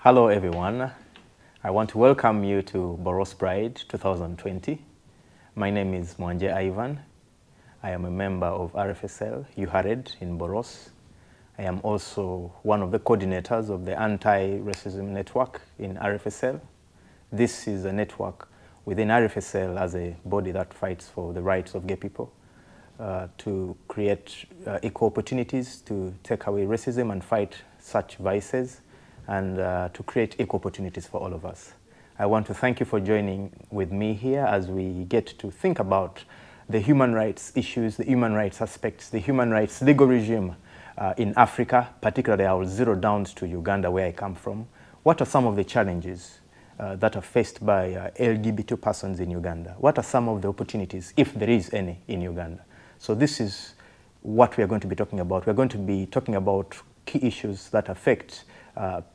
Hello everyone. I want to welcome you to Borås Pride 2020. My name is Mwanje Ivan. I am a member of RFSL Newcomers in Borås. I am also one of the coordinators of the Anti-Racism Network in RFSL. This is a network within RFSL as a body that fights for the rights of gay people, to create equal opportunities, to take away racism and fight such vices, and to create equal opportunities for all of us. I want to thank you for joining with me here as we get to think about the human rights issues, the human rights aspects, the human rights legal regime in Africa. Particularly, I will zero down to Uganda, where I come from. What are some of the challenges that are faced by LGBT persons in Uganda? What are some of the opportunities, if there is any, in Uganda? So this is what we are going to be talking about. We're going to be talking about key issues that affect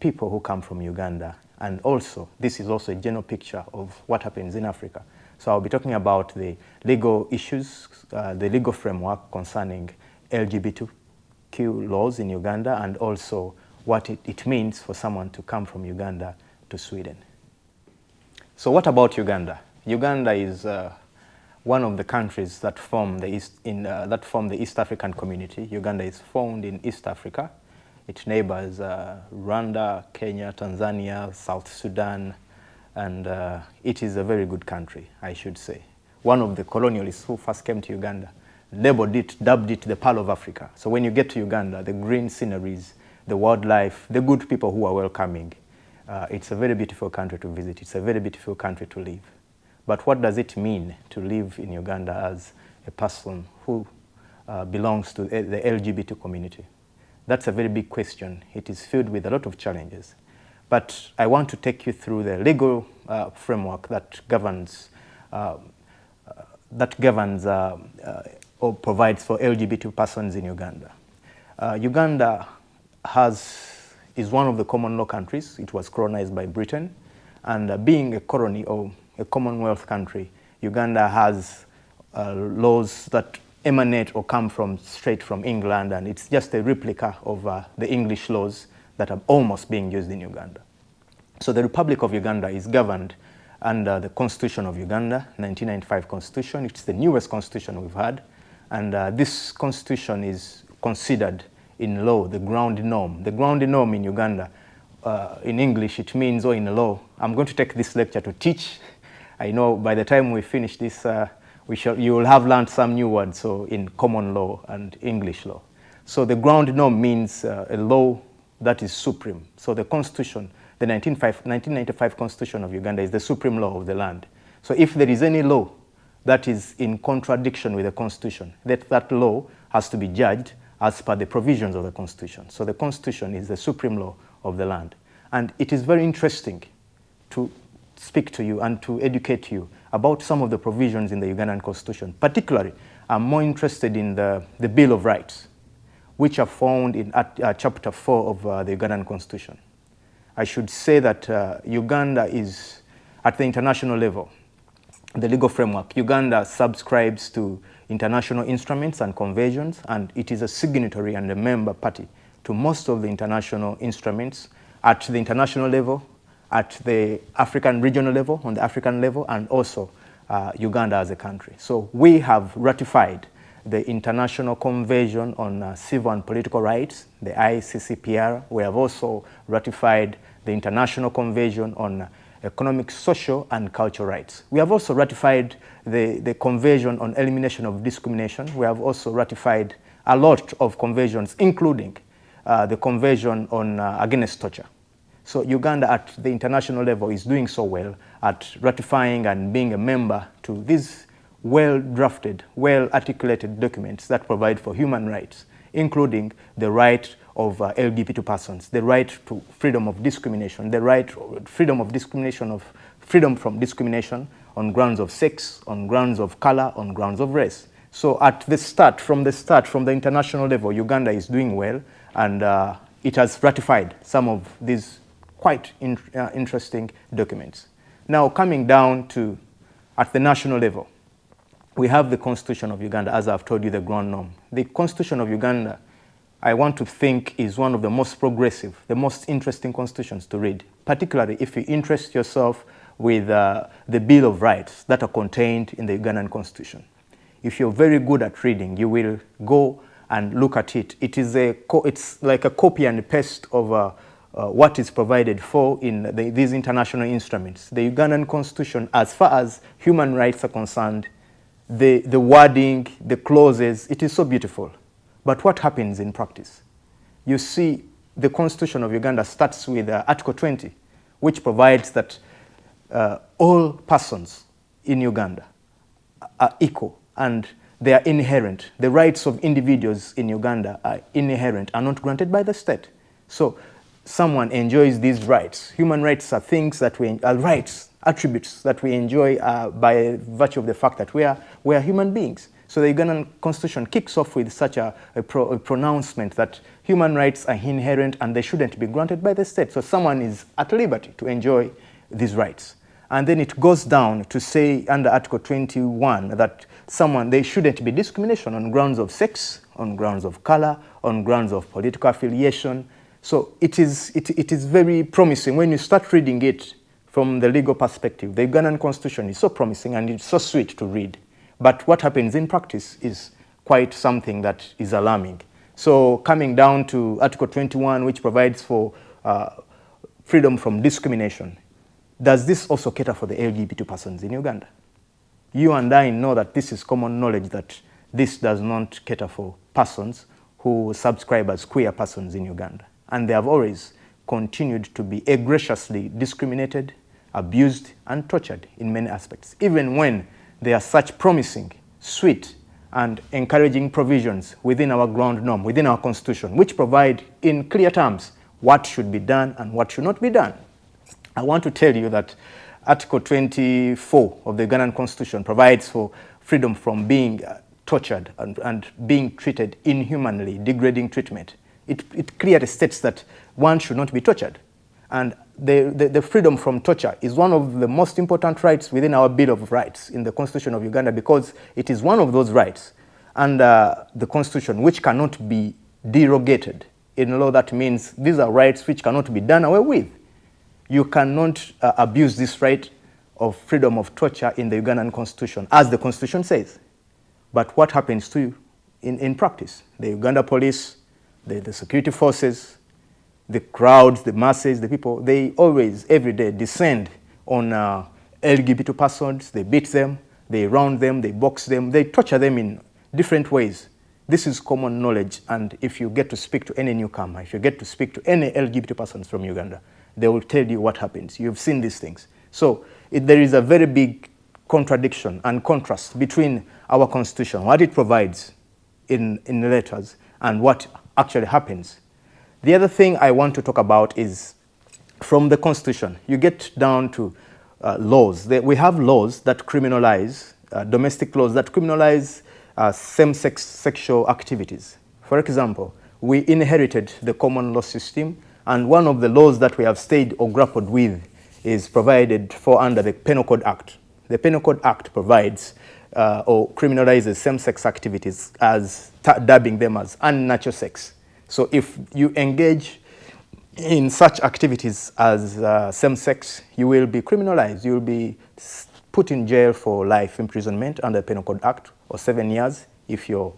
people who come from Uganda. And also, this is also a general picture of what happens in Africa. So I'll be talking about the legal issues, the legal framework concerning LGBTQ laws in Uganda, and also what it means for someone to come from Uganda to Sweden. So what about Uganda? Uganda is one of the countries that form the East African community. Uganda is found in East Africa. It neighbors Rwanda, Kenya, Tanzania, South Sudan, and it is a very good country, I should say. One of the colonialists who first came to Uganda dubbed it the Pearl of Africa. So when you get to Uganda, the green sceneries, the wildlife, the good people who are welcoming, it's a very beautiful country to visit. It's a very beautiful country to live. But what does it mean to live in Uganda as a person who belongs to the LGBT community? That's a very big question. It is filled with a lot of challenges. But I want to take you through the legal framework that governs or provides for LGBT persons in Uganda. Uganda is one of the common law countries. It was colonized by Britain. And being a colony or a Commonwealth country, Uganda has laws that emanate or come straight from England, and it's just a replica of the English laws that are almost being used in Uganda. So the Republic of Uganda is governed under the Constitution of Uganda, 1995 Constitution. It's the newest constitution we've had, and this constitution is considered in law the ground norm. The ground norm in Uganda, in English, it means, or in law, I'm going to take this lecture to teach. I know by the time we finish this, you will have learned some new words, so in common law and English law. So the ground norm means a law that is supreme. So the Constitution, the 1995 Constitution of Uganda, is the supreme law of the land. So if there is any law that is in contradiction with the Constitution, that law has to be judged as per the provisions of the Constitution. So the Constitution is the supreme law of the land. And it is very interesting to speak to you and to educate you about some of the provisions in the Ugandan Constitution. Particularly, I'm more interested in the Bill of Rights, which are found in Chapter 4 of the Ugandan Constitution. I should say that Uganda is, at the international level, the legal framework, Uganda subscribes to international instruments and conventions, and it is a signatory and a member party to most of the international instruments at the international level, at the African regional level, on the African level, and also Uganda as a country. So we have ratified the International Convention on Civil and Political Rights, the ICCPR. We have also ratified the International Convention on Economic, Social, and Cultural Rights. We have also ratified the Convention on Elimination of Discrimination. We have also ratified a lot of conventions, including the Convention on Against Torture. So Uganda at the international level is doing so well at ratifying and being a member to these well-drafted, well-articulated documents that provide for human rights, including the right of LGBT persons, the right to freedom of discrimination, the right freedom from discrimination on grounds of sex, on grounds of color, on grounds of race. So from the international level, Uganda is doing well, and it has ratified some of these quite interesting documents. Now, coming down to at the national level, we have the Constitution of Uganda, as I've told you, the ground norm. The Constitution of Uganda I want to think is one of the most progressive, the most interesting constitutions to read, particularly if you interest yourself with the Bill of Rights that are contained in the Ugandan Constitution. If you're very good at reading, you will go and look at it. It's like a copy and paste of what is provided for in these international instruments. The Ugandan Constitution, as far as human rights are concerned, the wording, the clauses, it is so beautiful. But what happens in practice? You see, the Constitution of Uganda starts with Article 20, which provides that all persons in Uganda are equal and they are inherent. The rights of individuals in Uganda are inherent, are not granted by the state. So someone enjoys these rights. Human rights are things that are rights, attributes that we enjoy by virtue of the fact that we are human beings. So the Ugandan Constitution kicks off with such a pronouncement that human rights are inherent and they shouldn't be granted by the state. So someone is at liberty to enjoy these rights. And then it goes down to say under Article 21 that there shouldn't be discrimination on grounds of sex, on grounds of color, on grounds of political affiliation. So it is very promising when you start reading it from the legal perspective. The Ugandan Constitution is so promising and it's so sweet to read. But what happens in practice is quite something that is alarming. So coming down to Article 21, which provides for freedom from discrimination, does this also cater for the LGBT persons in Uganda? You and I know that this is common knowledge that this does not cater for persons who subscribe as queer persons in Uganda. And they have always continued to be egregiously discriminated, abused, and tortured in many aspects, even when there are such promising, sweet, and encouraging provisions within our ground norm, within our constitution, which provide in clear terms what should be done and what should not be done. I want to tell you that Article 24 of the Ugandan Constitution provides for freedom from being tortured and being treated inhumanly, degrading treatment. It clearly states that one should not be tortured. And the freedom from torture is one of the most important rights within our Bill of Rights in the Constitution of Uganda, because it is one of those rights under the Constitution which cannot be derogated. In law, that means these are rights which cannot be done away with. You cannot abuse this right of freedom of torture in the Ugandan Constitution, as the Constitution says. But what happens to you in practice? The Uganda police, the security forces, the crowds, the masses, the people, they always, every day, descend on LGBT persons. They beat them, they round them, they box them, they torture them in different ways. This is common knowledge, and if you get to speak to any newcomer, if you get to speak to any LGBT persons from Uganda, they will tell you what happens. You've seen these things. So there is a very big contradiction and contrast between our Constitution, what it provides in letters, and what actually happens. The other thing I want to talk about is from the Constitution, you get down to laws. We have laws that criminalize, domestic laws that criminalize same-sex sexual activities. For example, we inherited the common law system, and one of the laws that we have stayed or grappled with is provided for under the Penal Code Act. The Penal Code Act provides or criminalizes same-sex activities as dubbing them as unnatural sex. So if you engage in such activities as same-sex, you will be criminalized. You will be put in jail for life imprisonment under the Penal Code Act, or 7 years if you're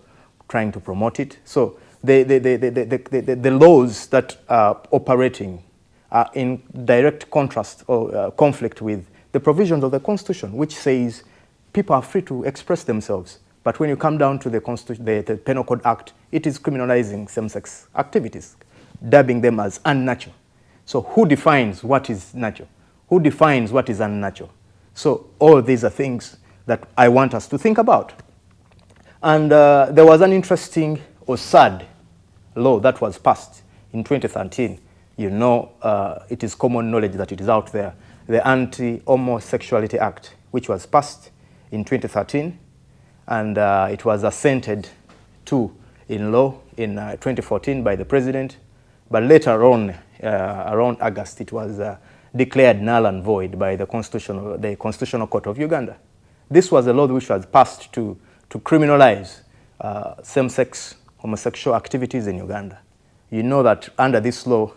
trying to promote it. So the laws that are operating are in direct contrast or conflict with the provisions of the Constitution, which says people are free to express themselves. But when you come down to the Penal Code Act, it is criminalizing same-sex activities, dubbing them as unnatural. So who defines what is natural? Who defines what is unnatural? So all these are things that I want us to think about. And there was an interesting or sad law that was passed in 2013. You know, it is common knowledge that it is out there. The Anti-Homosexuality Act, which was passed in 2013. And it was assented to in law in 2014 by the president. But later on, around August, it was declared null and void by the Constitutional Court of Uganda. This was a law which was passed to criminalize same-sex homosexual activities in Uganda. You know that under this law,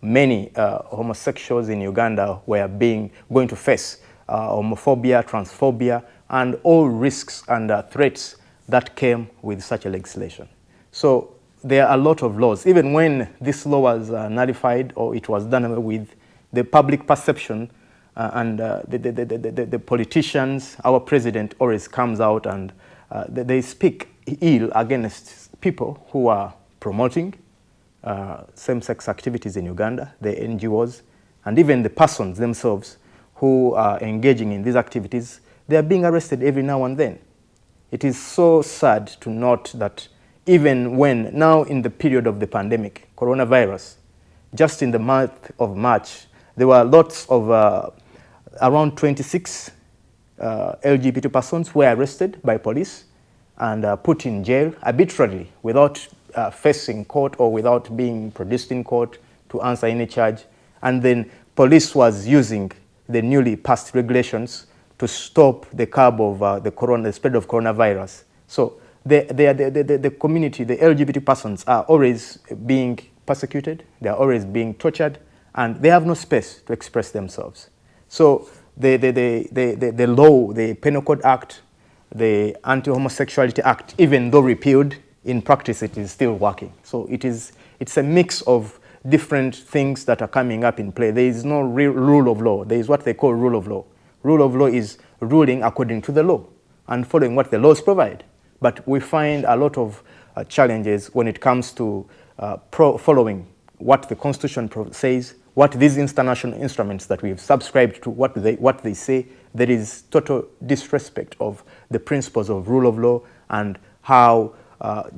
many homosexuals in Uganda were going to face homophobia, transphobia, and all risks and threats that came with such a legislation. So there are a lot of laws. Even when this law was nullified or it was done away with, the public perception and the politicians, our president always comes out and they speak ill against people who are promoting same-sex activities in Uganda, the NGOs, and even the persons themselves who are engaging in these activities. They are being arrested every now and then. It is so sad to note that even when, now in the period of the pandemic, coronavirus, just in the month of March, there were lots of, around 26 LGBT persons who were arrested by police and put in jail arbitrarily without facing court or without being produced in court to answer any charge. And then police was using the newly passed regulations to stop the curb of the spread of coronavirus. So the community, the LGBT persons are always being persecuted, they are always being tortured, and they have no space to express themselves. So the law, the Penal Code Act, the Anti-Homosexuality Act, even though repealed, in practice it is still working. So it's a mix of different things that are coming up in play. There is no real rule of law. There is what they call rule of law. Rule of law is ruling according to the law and following what the laws provide. But we find a lot of challenges when it comes to following what the Constitution says, what these international instruments that we've subscribed to, what they say. There is total disrespect of the principles of rule of law and how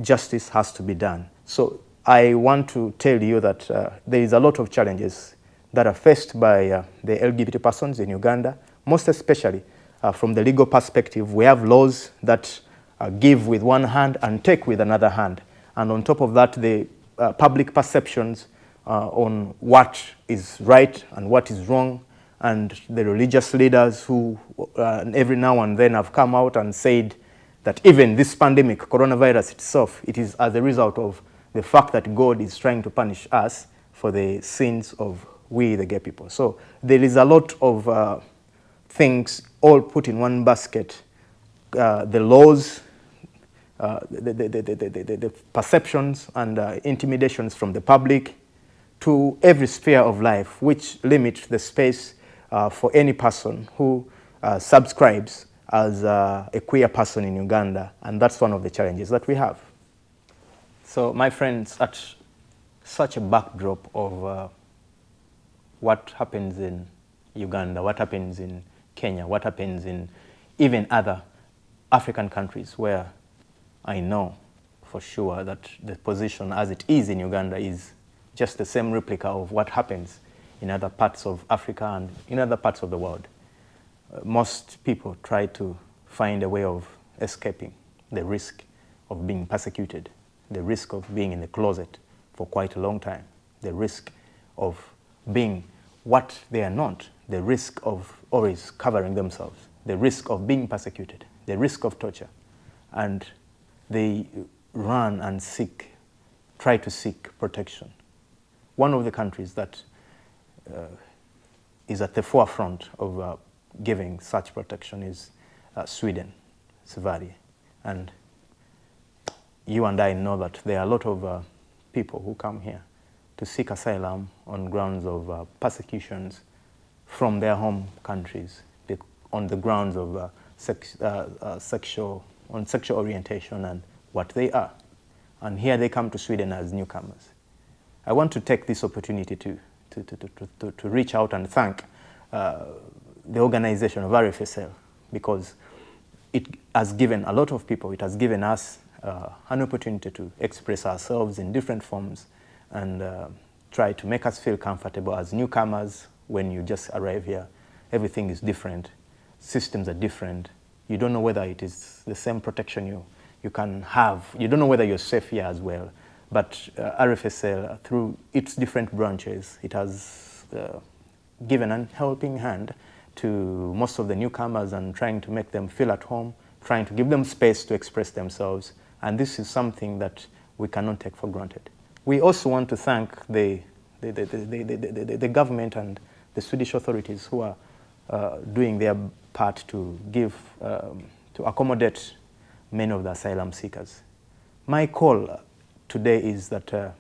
justice has to be done. So I want to tell you that there is a lot of challenges that are faced by the LGBT persons in Uganda, most especially from the legal perspective. We have laws that give with one hand and take with another hand. And on top of that, the public perceptions on what is right and what is wrong, and the religious leaders who every now and then have come out and said that even this pandemic, coronavirus itself, it is as a result of the fact that God is trying to punish us for the sins of we, the gay people. So there is a lot of things all put in one basket. The laws, the perceptions and intimidations from the public to every sphere of life, which limit the space for any person who subscribes as a queer person in Uganda. And that's one of the challenges that we have. So my friends, at such a backdrop of what happens in Uganda, what happens in Kenya, what happens in even other African countries where I know for sure that the position as it is in Uganda is just the same replica of what happens in other parts of Africa and in other parts of the world. Most people try to find a way of escaping the risk of being persecuted, the risk of being in the closet for quite a long time, the risk of being what they are not, the risk of always covering themselves, the risk of being persecuted, the risk of torture. And they run and try to seek protection. One of the countries that is at the forefront of giving such protection is Sweden, Sverige. And you and I know that there are a lot of people who come here to seek asylum on grounds of persecutions from their home countries, on the grounds of sexual orientation and what they are. And here they come to Sweden as newcomers. I want to take this opportunity to reach out and thank the organization of RFSL, because it has given a lot of people, it has given us an opportunity to express ourselves in different forms and try to make us feel comfortable as newcomers. When you just arrive here, everything is different, systems are different. You don't know whether it is the same protection you can have. You don't know whether you're safe here as well. But RFSL, through its different branches, it has given a helping hand to most of the newcomers and trying to make them feel at home, trying to give them space to express themselves. And this is something that we cannot take for granted. We also want to thank the government and the Swedish authorities who are doing their part to give, to accommodate many of the asylum seekers. My call today is that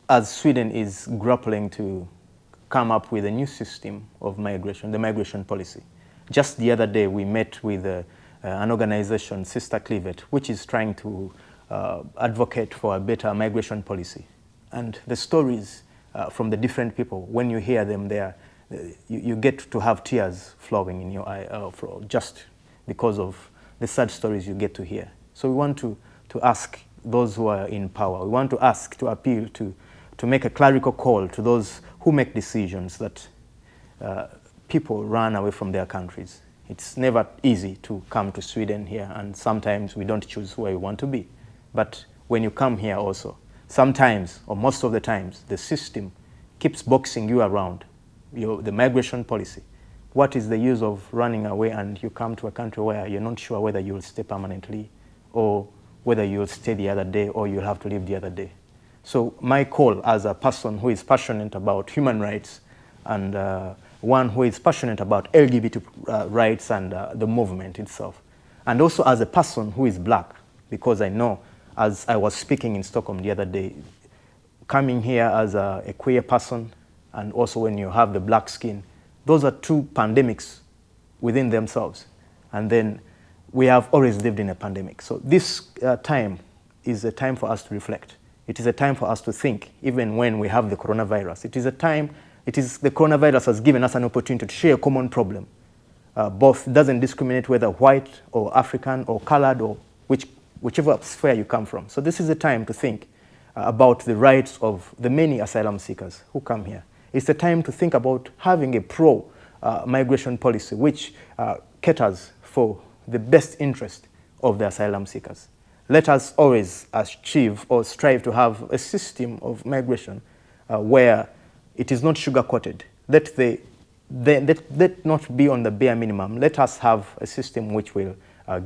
as Sweden is grappling to come up with a new system of migration, the migration policy. Just the other day, we met with an organization, Sister Cleavet, which is trying to advocate for a better migration policy. And the stories from the different people, when you hear them there, you get to have tears flowing in your eye just because of the sad stories you get to hear. So we want to ask those who are in power, we want to ask, to appeal to make a clerical call to those who make decisions that people run away from their countries. It's never easy to come to Sweden here, and sometimes we don't choose where we want to be. But when you come here also, sometimes, or most of the times, the system keeps boxing you around, the migration policy. What is the use of running away and you come to a country where you're not sure whether you'll stay permanently or whether you'll stay the other day or you'll have to leave the other day? So my call as a person who is passionate about human rights and one who is passionate about LGBT rights and the movement itself, and also as a person who is black, because I know, as I was speaking in Stockholm the other day, coming here as a queer person, and also when you have the black skin, those are two pandemics within themselves. And then we have always lived in a pandemic. So this time is a time for us to reflect. It is a time for us to think, even when we have the coronavirus. It is the coronavirus has given us an opportunity to share a common problem. Both doesn't discriminate whether white or African or colored or whichever sphere you come from. So this is a time to think about the rights of the many asylum seekers who come here. It's a time to think about having a pro-migration policy which caters for the best interest of the asylum seekers. Let us always achieve or strive to have a system of migration where it is not sugar-coated. Let not be on the bare minimum. Let us have a system which will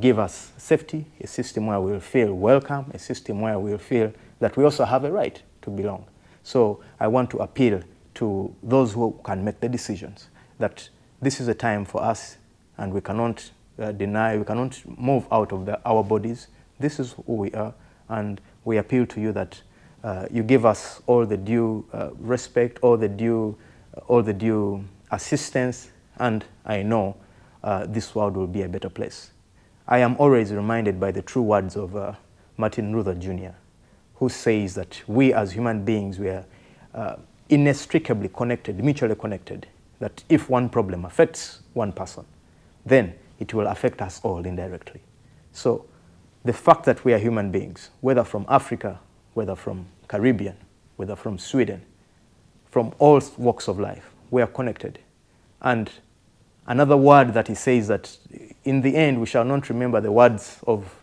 give us safety, a system where we'll feel welcome, a system where we'll feel that we also have a right to belong. So I want to appeal to those who can make the decisions that this is a time for us and we cannot deny, we cannot move out of our bodies. This is who we are, and we appeal to you that you give us all the due respect, all the due assistance, and I know this world will be a better place. I am always reminded by the true words of Martin Luther Jr., who says that we as human beings, we are inextricably connected, mutually connected, that if one problem affects one person, then it will affect us all indirectly. So the fact that we are human beings, whether from Africa, whether from Caribbean, whether from Sweden, from all walks of life, we are connected. And another word that he says that in the end we shall not remember the words of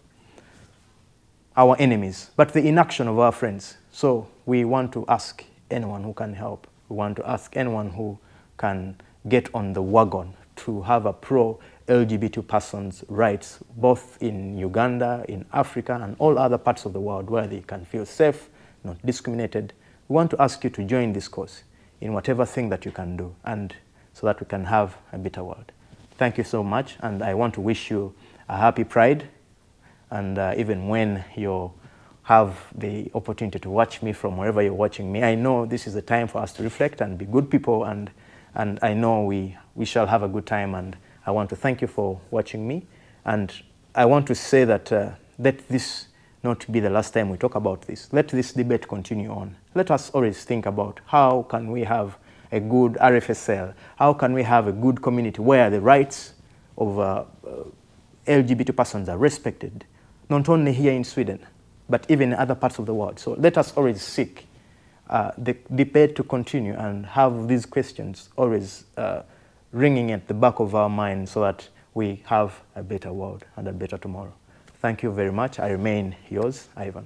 our enemies, but the inaction of our friends. So we want to ask anyone who can help. We want to ask anyone who can get on the wagon to have a pro-LGBT persons' rights, both in Uganda, in Africa, and all other parts of the world where they can feel safe, not discriminated. We want to ask you to join this cause in whatever thing that you can do, and so that we can have a better world. Thank you so much, and I want to wish you a happy Pride. And even when you have the opportunity to watch me from wherever you're watching me, I know this is a time for us to reflect and be good people, and I know we shall have a good time, and I want to thank you for watching me. And I want to say that let this not be the last time we talk about this. Let this debate continue on. Let us always think about how can we have a good RFSL, how can we have a good community where the rights of LGBT persons are respected, not only here in Sweden, but even in other parts of the world. So let us always seek the debate to continue and have these questions always ringing at the back of our minds so that we have a better world and a better tomorrow. Thank you very much. I remain yours, Ivan.